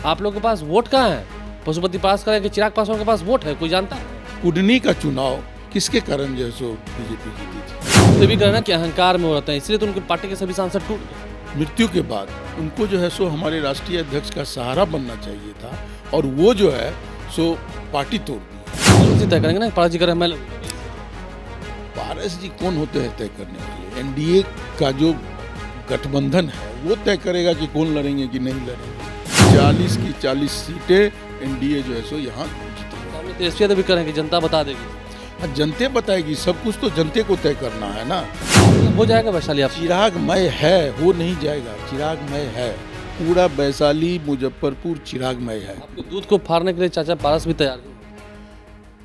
आप लोगों के पास वोट कहाँ है? पशुपति पास करें कि चिराग पासवान के पास वोट है, कोई जानता है? कुडनी का चुनाव किसके कारण जो है सो बीजेपी जीती थी। तो भी कहना कि अहंकार में हो रहते हैं, इसलिए तो उनकी पार्टी के सभी सांसद टूट गए। मृत्यु के बाद उनको जो है सो हमारे राष्ट्रीय अध्यक्ष का सहारा बनना चाहिए था और वो जो है सो पार्टी तोड़ दी। उसी तय करेंगे ना, पारस जी करें मैं। पारस जी कौन होते हैं तय करने वाले? एनडीए का जो गठबंधन है वो तय करेगा कि कौन लड़ेंगे कि नहीं लड़ेंगे। 40 की 40 सीटें एनडीए जो है सो यहाँ जीतेगा। तेजस्वी यादव भी करें कि जनता बता देगी। हाँ, जनते बताएगी, सब कुछ तो जनते को तय करना है ना। हो जाएगा वैशाली आप। चिरागमय है, वो नहीं जाएगा, चिरागमय है। पूरा वैशाली मुजफ्फरपुर चिरागमय है। आपके दूध को फाड़ने के लिए चाचा पारस भी तैयार है।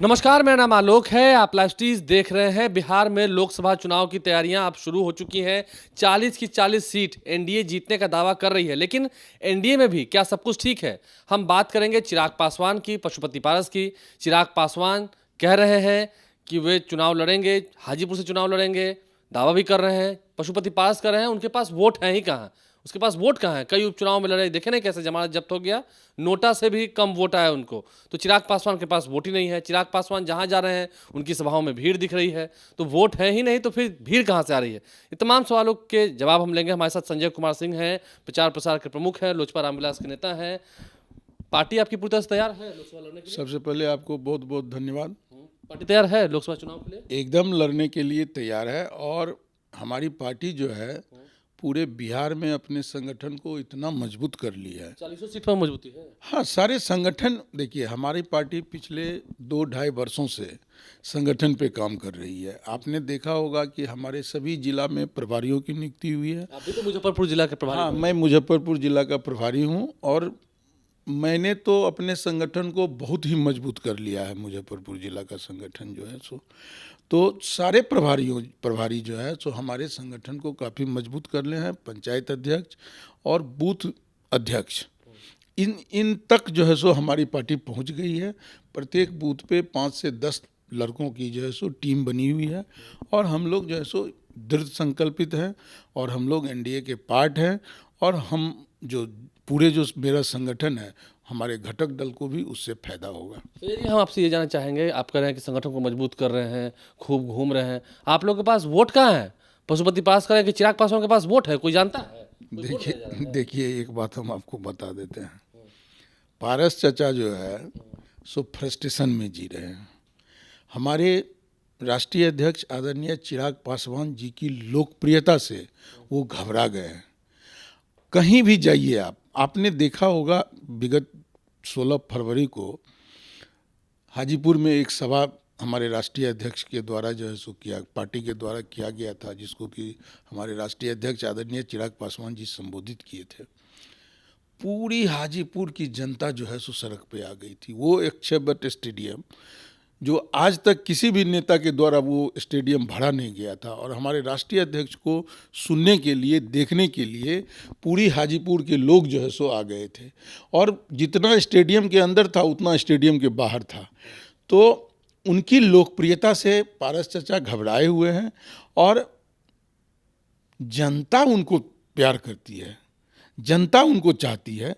नमस्कार, मेरा नाम आलोक है। आप लाइव स्ट्रीज देख रहे हैं। बिहार में लोकसभा चुनाव की तैयारियां अब शुरू हो चुकी हैं। 40 की 40 सीट एनडीए जीतने का दावा कर रही है, लेकिन एनडीए में भी क्या सब कुछ ठीक है? हम बात करेंगे चिराग पासवान की, पशुपति पारस की। चिराग पासवान कह रहे हैं कि वे चुनाव लड़ेंगे, हाजीपुर से चुनाव लड़ेंगे, दावा भी कर रहे हैं। पशुपति पारस कर रहे हैं उनके पास वोट है ही कहाँ, उसके पास वोट कहाँ है? कई उपचुनाव में लड़े, देखे नहीं कैसे जमानत जब्त हो गया, नोटा से भी कम वोट आया उनको। तो चिराग पासवान के पास वोट ही नहीं है। चिराग पासवान जहाँ जा रहे हैं उनकी सभाओं में भीड़ दिख रही है, तो वोट है ही नहीं तो फिर भीड़ कहाँ से आ रही है? ये तमाम सवालों के जवाब हम लेंगे। हमारे साथ संजय कुमार सिंह हैं, प्रचार प्रसार के प्रमुख हैं, लोजपा रामविलास के नेता हैं। पार्टी आपकी पूरी तरह से तैयार है लोकसभा लड़ने के लिए? सबसे पहले आपको बहुत बहुत धन्यवाद। पार्टी तैयार है लोकसभा चुनाव के लिए? एकदम लड़ने के लिए तैयार है और हमारी पार्टी जो है पूरे बिहार में अपने संगठन को इतना मजबूत कर लिया है। 40 सीट पर मजबूती है। हाँ, सारे संगठन देखिए, हमारी पार्टी पिछले 2-2.5 वर्षों से संगठन पे काम कर रही है। आपने देखा होगा कि हमारे सभी जिला में प्रभारियों की नियुक्ति हुई है। आप भी तो मुजफ्फरपुर जिला के प्रभारी हाँ, हैं। मैं मुजफ्फरपुर जिला का प्रभारी हूँ और मैंने तो अपने संगठन को बहुत ही मजबूत कर लिया है। मुजफ्फरपुर जिला का संगठन जो है सो तो सारे प्रभारी जो है सो हमारे संगठन को काफ़ी मजबूत कर ले हैं। पंचायत अध्यक्ष और बूथ अध्यक्ष इन तक जो है सो हमारी पार्टी पहुंच गई है। प्रत्येक बूथ पे 5 से 10 लड़कों की जो है सो टीम बनी हुई है और हम लोग जो है सो दृढ़ संकल्पित हैं और हम लोग एनडीए के पार्ट हैं और हम जो पूरे जो मेरा संगठन है, हमारे घटक दल को भी उससे फायदा होगा। फिर हम आपसे ये जानना चाहेंगे, आप कह रहे हैं कि संगठन को मजबूत कर रहे हैं, खूब घूम रहे हैं, आप लोगों के पास वोट कहाँ है? पशुपति पास करें कि चिराग पासवान के पास वोट है, कोई जानता है? देखिए एक बात हम आपको बता देते हैं। पारस चाचा जो है सो फ्रस्ट्रेशन में जी रहे हैं। हमारे राष्ट्रीय अध्यक्ष आदरणीय चिराग पासवान जी की लोकप्रियता से वो घबरा गए हैं। कहीं भी जाइए आपने देखा होगा, विगत 16 फरवरी को हाजीपुर में एक सभा हमारे राष्ट्रीय अध्यक्ष के द्वारा जो है सो पार्टी के द्वारा किया गया था, जिसको कि हमारे राष्ट्रीय अध्यक्ष आदरणीय चिराग पासवान जी संबोधित किए थे। पूरी हाजीपुर की जनता जो है सो सड़क पे आ गई थी। वो अक्षयवट स्टेडियम जो आज तक किसी भी नेता के द्वारा वो स्टेडियम भरा नहीं गया था और हमारे राष्ट्रीय अध्यक्ष को सुनने के लिए, देखने के लिए पूरी हाजीपुर के लोग जो है सो आ गए थे और जितना स्टेडियम के अंदर था उतना स्टेडियम के बाहर था। तो उनकी लोकप्रियता से पारस चाचा घबराए हुए हैं और जनता उनको प्यार करती है, जनता उनको चाहती है।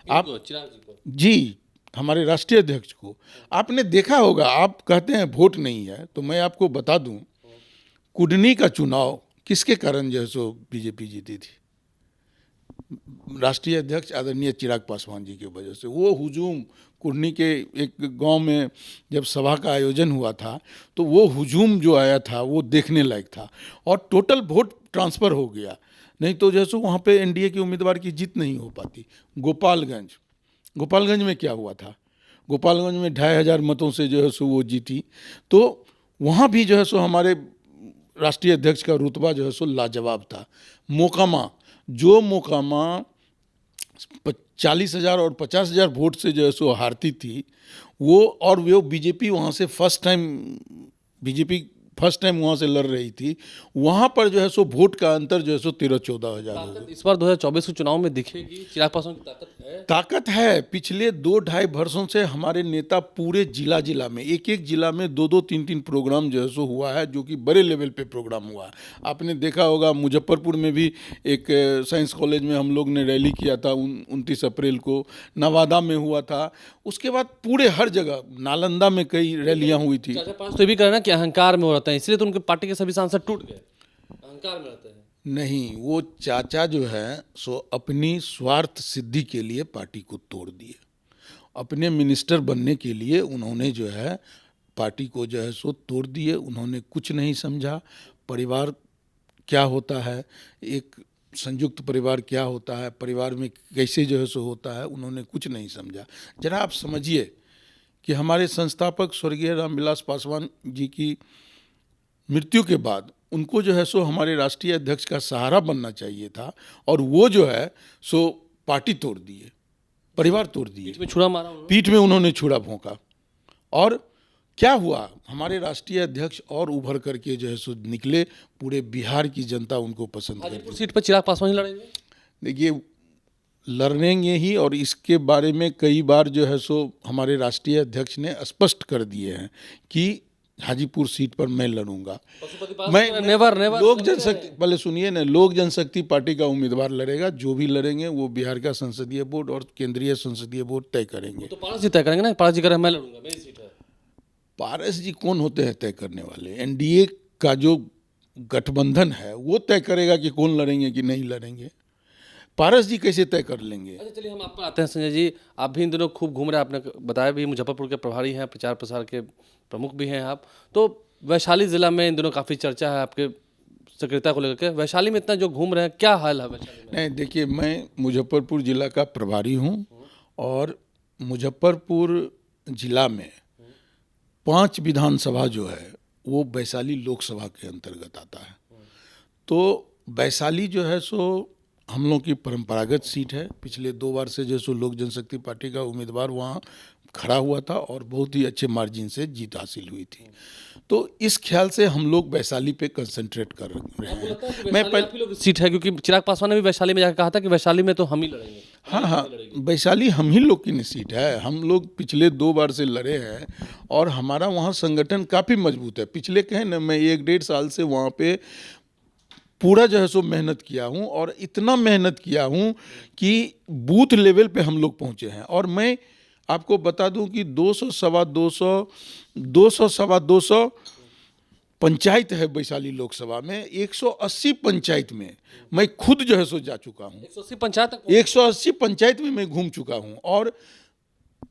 आप चिराग जी को? जी, हमारे राष्ट्रीय अध्यक्ष को आपने देखा होगा। आप कहते हैं वोट नहीं है, तो मैं आपको बता दूं, कुडनी का चुनाव किसके कारण जो है सो बीजेपी जीती थी? राष्ट्रीय अध्यक्ष आदरणीय चिराग पासवान जी की वजह से। वो हुजूम कुडनी के एक गांव में जब सभा का आयोजन हुआ था तो वो हुजूम जो आया था वो देखने लायक था और टोटल वोट ट्रांसफ़र हो गया। नहीं तो जैसे वहाँ पे एनडीए के उम्मीदवार की जीत नहीं हो पाती। गोपालगंज में क्या हुआ था? गोपालगंज में 2500 मतों से जो है सो वो जीती। तो वहाँ भी जो है सो हमारे राष्ट्रीय अध्यक्ष का रुतबा जो है सो लाजवाब था। मोकामा 40,000 और 50,000 वोट से जो है सो हारती थी वो, और वो बीजेपी वहाँ से फर्स्ट फर्स्ट टाइम वहाँ से लड़ रही थी, वहाँ पर जो है सो वोट का अंतर जो है सो 13-14 हज़ार हो गया। इस बार 2024 के चुनाव में दिखेगी चिराग पासवान की ताकत है? ताकत है। पिछले 2-2.5 वर्षों से हमारे नेता पूरे जिला में एक जिला में 2-2 3-3 प्रोग्राम जो है सो हुआ है, जो कि बड़े लेवल पे प्रोग्राम हुआ है। आपने देखा होगा मुजफ्फरपुर में भी एक साइंस कॉलेज में हम लोग ने रैली किया था 29 अप्रैल को, नवादा में हुआ था, उसके बाद पूरे हर जगह नालंदा में कई रैलियां हुई थी। चाचा पास तो ये भी कहना कि अहंकार में हो रहते हैं, इसलिए तो उनके पार्टी के सभी सांसद टूट गए, अहंकार में रहते हैं। नहीं, वो चाचा जो है सो अपनी स्वार्थ सिद्धि के लिए पार्टी को तोड़ दिए। अपने मिनिस्टर बनने के लिए उन्होंने जो है पार्टी को जो है सो तोड़ दिए। उन्होंने कुछ नहीं समझा, परिवार क्या होता है, एक संयुक्त परिवार क्या होता है, परिवार में कैसे जो है सो होता है, उन्होंने कुछ नहीं समझा। जरा आप समझिए कि हमारे संस्थापक स्वर्गीय रामविलास पासवान जी की मृत्यु के बाद उनको जो है सो हमारे राष्ट्रीय अध्यक्ष का सहारा बनना चाहिए था, और वो जो है सो पार्टी तोड़ दिए, परिवार तोड़ दिए, में छुरा मारा उन्होंने। पीठ में उन्होंने छुरा भोंका। और क्या हुआ, हमारे राष्ट्रीय अध्यक्ष और उभर करके जो है सो निकले, पूरे बिहार की जनता उनको पसंद कर हाजीपुर सीट पर चिराग पासवान ही लड़ेंगे? देखिए, लड़ेंगे ही, और इसके बारे में कई बार जो है सो हमारे राष्ट्रीय अध्यक्ष ने स्पष्ट कर दिए हैं कि हाजीपुर सीट पर मैं लड़ूंगा। मैं नेवर लोक जनशक्ति, पहले सुनिए ना, लोक जनशक्ति पार्टी का उम्मीदवार लड़ेगा, जो भी लड़ेंगे वो बिहार का संसदीय बोर्ड और केंद्रीय संसदीय बोर्ड तय करेंगे। तो पारस जी तय करेंगे ना, पारस जी करें मैं लड़ूंगा, मेरी सीट है। पारस जी कौन होते हैं तय करने वाले? एनडीए का जो गठबंधन है वो तय करेगा कि कौन लड़ेंगे कि नहीं लड़ेंगे। पारस जी कैसे तय कर लेंगे? अच्छा चलिए हम आप पर आते हैं संजय जी, आप भी इन दिनों खूब घूम रहे हैं, आपने बताया भी मुजफ्फरपुर के प्रभारी हैं, प्रचार प्रसार के प्रमुख भी हैं आप, तो वैशाली जिला में इन दिनों काफ़ी चर्चा है आपके सक्रियता को लेकर के। वैशाली में इतना जो घूम रहे हैं, क्या हाल है वैशाली में? नहीं, देखिए, मैं मुजफ्फरपुर जिला का प्रभारी हूँ, और मुजफ्फरपुर जिला में 5 विधानसभा जो है वो वैशाली लोकसभा के अंतर्गत आता है। तो वैशाली जो है सो हम लोग की परंपरागत सीट है। पिछले 2 बार से जो सो लोक जनशक्ति पार्टी का उम्मीदवार वहाँ खड़ा हुआ था और बहुत ही अच्छे मार्जिन से जीत हासिल हुई थी। तो इस ख्याल से हम लोग वैशाली पे कंसंट्रेट कर रहे हैं। मैं पहले सीट है, क्योंकि चिराग पासवान ने भी वैशाली में जाकर कहा था कि वैशाली में तो हम ही लड़ेंगे। हाँ, वैशाली हम ही लोग की सीट है। हम लोग पिछले 2 बार से लड़े हैं, और हमारा वहाँ संगठन काफ़ी मजबूत है। पिछले कहें ना, मैं 1-1.5 साल से वहाँ पे पूरा जो है सो मेहनत किया हूँ, और इतना मेहनत किया हूँ कि बूथ लेवल पे हम लोग पहुँचे हैं। और मैं आपको बता दूं कि 200 सवा 200 पंचायत है वैशाली लोकसभा में। 180 पंचायत में मैं खुद जो है सो जा चुका हूँ। 180 पंचायत में मैं घूम चुका हूँ, और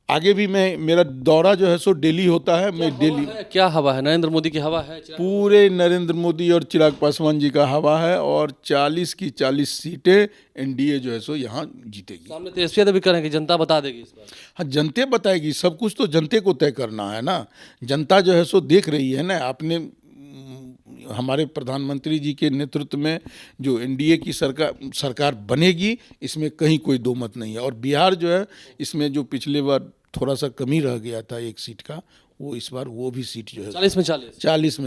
आगे भी मेरा दौरा जो है सो डेली होता है। मैं डेली, क्या हवा है? नरेंद्र मोदी की हवा है? पूरे नरेंद्र मोदी और चिराग पासवान जी का हवा है, और 40 की 40 सीटें एनडीए जो है सो यहाँ जीतेगी। सामने तेजस्वी यादव भी करेंगे, जनता बता देगी इस बार। हाँ, जनता बताएगी। सब कुछ तो जनते को तय करना है ना। जनता जो है सो देख रही है ना। आपने हमारे प्रधानमंत्री जी के नेतृत्व में जो एनडीए की सरकार बनेगी, इसमें कहीं कोई दो मत नहीं है। और बिहार जो है, इसमें जो पिछले बार थोड़ा सा कमी रह गया था एक सीट का, वो इस बार वो भी सीट जो है 40 में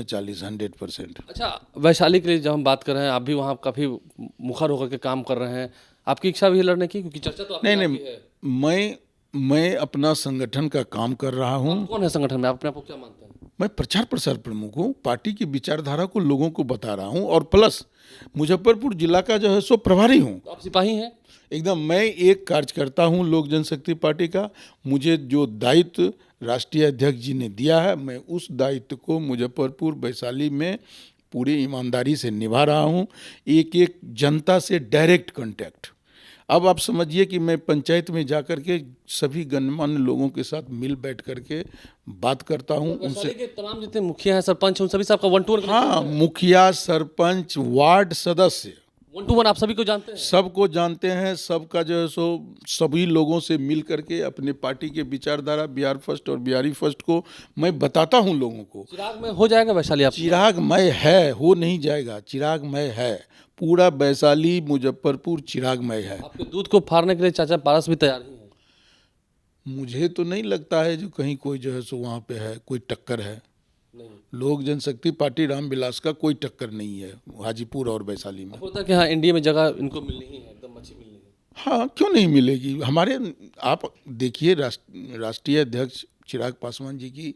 40 100%। अच्छा, वैशाली के लिए जब हम बात कर रहे हैं, आप भी वहाँ काफ़ी मुखर होकर के काम कर रहे हैं, आपकी इच्छा भी है लड़ने की? क्योंकि चर्चा तो आपकी नहीं, है। मैं अपना संगठन का काम कर रहा हूँ। कौन है संगठन में? आप अपने आप को क्या मानते हैं? मैं प्रचार प्रसार प्रमुख हूँ। पार्टी की विचारधारा को लोगों को बता रहा हूँ, और प्लस मुजफ्फरपुर जिला का जो है सो प्रभारी हूँ। तो आप सिपाही हैं एकदम। मैं एक कार्यकर्ता हूँ लोक जनशक्ति पार्टी का। मुझे जो दायित्व राष्ट्रीय अध्यक्ष जी ने दिया है, मैं उस दायित्व को मुजफ्फरपुर वैशाली में पूरी ईमानदारी से निभा रहा हूँ। एक जनता से डायरेक्ट कांटेक्ट। अब आप समझिए कि मैं पंचायत में जाकर के सभी गणमान्य लोगों के साथ मिल बैठ करके बात करता हूँ। उनसे के तमाम जितने मुखिया हैं, सरपंच, उन सभी से आपका 1-to-1? हाँ, मुखिया, सरपंच, वार्ड सदस्य, 1-to-1 आप सभी को जानते हैं? सबको जानते हैं। सबका जो है सो सभी लोगों से मिल करके अपने पार्टी के विचारधारा बिहार फर्स्ट और बिहारी फर्स्ट को मैं बताता हूं लोगों को। चिराग में हो जाएगा वैशाली? आप चिरागमय है, हो नहीं जाएगा, चिरागमय है। पूरा वैशाली मुजफ्फरपुर चिरागमय है। आपके दूध को फाड़ने के लिए चाचा पारस भी तैयार ही हैं? मुझे तो नहीं लगता है जो कहीं कोई जो है सो वहाँ पे है कोई टक्कर है। लोक जनशक्ति पार्टी रामविलास का कोई टक्कर नहीं है हाजीपुर और वैशाली में। होता है कि हाँ एनडीए में जगह इनको मिलनी ही है, एकदम अच्छी मिलनी है। हाँ, क्यों नहीं मिलेगी। हमारे आप देखिए राष्ट्रीय अध्यक्ष चिराग पासवान जी की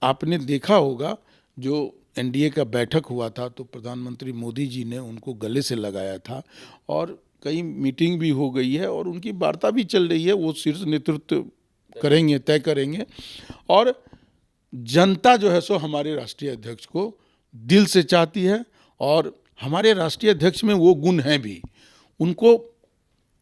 आपने देखा होगा, जो एनडीए का बैठक हुआ था तो प्रधानमंत्री मोदी जी ने उनको गले से लगाया था और कई मीटिंग भी हो गई है और उनकी वार्ता भी चल रही है, वो शीर्ष नेतृत्व करेंगे, तय करेंगे। और जनता जो है सो हमारे राष्ट्रीय अध्यक्ष को दिल से चाहती है और हमारे राष्ट्रीय अध्यक्ष में वो गुण हैं भी, उनको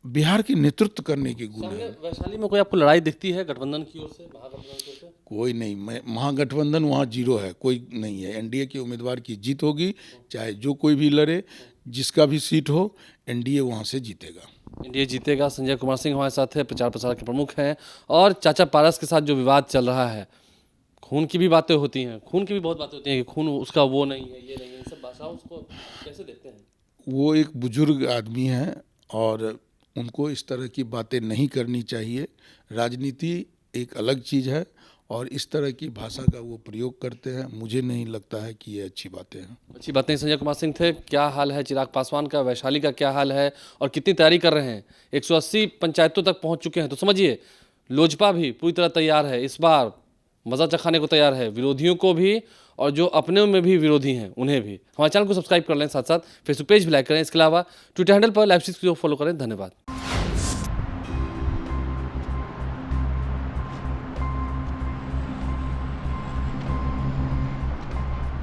बिहार की नेतृत्व करने के गुण हैं। वैशाली में कोई आपको लड़ाई दिखती है गठबंधन की ओर से, महागठबंधन की ओर से? कोई नहीं, महागठबंधन वहाँ जीरो है, कोई नहीं है। एनडीए के उम्मीदवार की जीत होगी, चाहे जो कोई भी लड़े, जिसका भी सीट हो, एनडीए वहाँ से जीतेगा। एनडीए जीतेगा। संजय कुमार सिंह हमारे साथ है, प्रचार प्रसार के प्रमुख हैं। और चाचा पारस के साथ जो विवाद चल रहा है, खून की भी बातें होती हैं, खून की भी बहुत बातें होती हैं कि खून उसका वो नहीं है, ये नहीं है, इन सब भाषाओं उसको कैसे देखते हैं? वो एक बुजुर्ग आदमी हैं और उनको इस तरह की बातें नहीं करनी चाहिए। राजनीति एक अलग चीज़ है और इस तरह की भाषा का वो प्रयोग करते हैं, मुझे नहीं लगता है कि ये अच्छी बातें हैं। अच्छी बातें। संजय कुमार सिंह थे। क्या हाल है चिराग पासवान का, वैशाली का क्या हाल है और कितनी तैयारी कर रहे हैं? 180 पंचायतों तक पहुंच चुके हैं, तो समझिए लोजपा भी पूरी तरह तैयार है, इस बार मज़ा चखाने को तैयार है, विरोधियों को भी और जो अपने में भी विरोधी हैं उन्हें भी। हमारे चैनल को सब्सक्राइब कर लें, साथ साथ फेसबुक पेज भी लाइक करें। इसके अलावा ट्विटर हैंडल पर लाइव स्ट्रीम को फॉलो करें। धन्यवाद।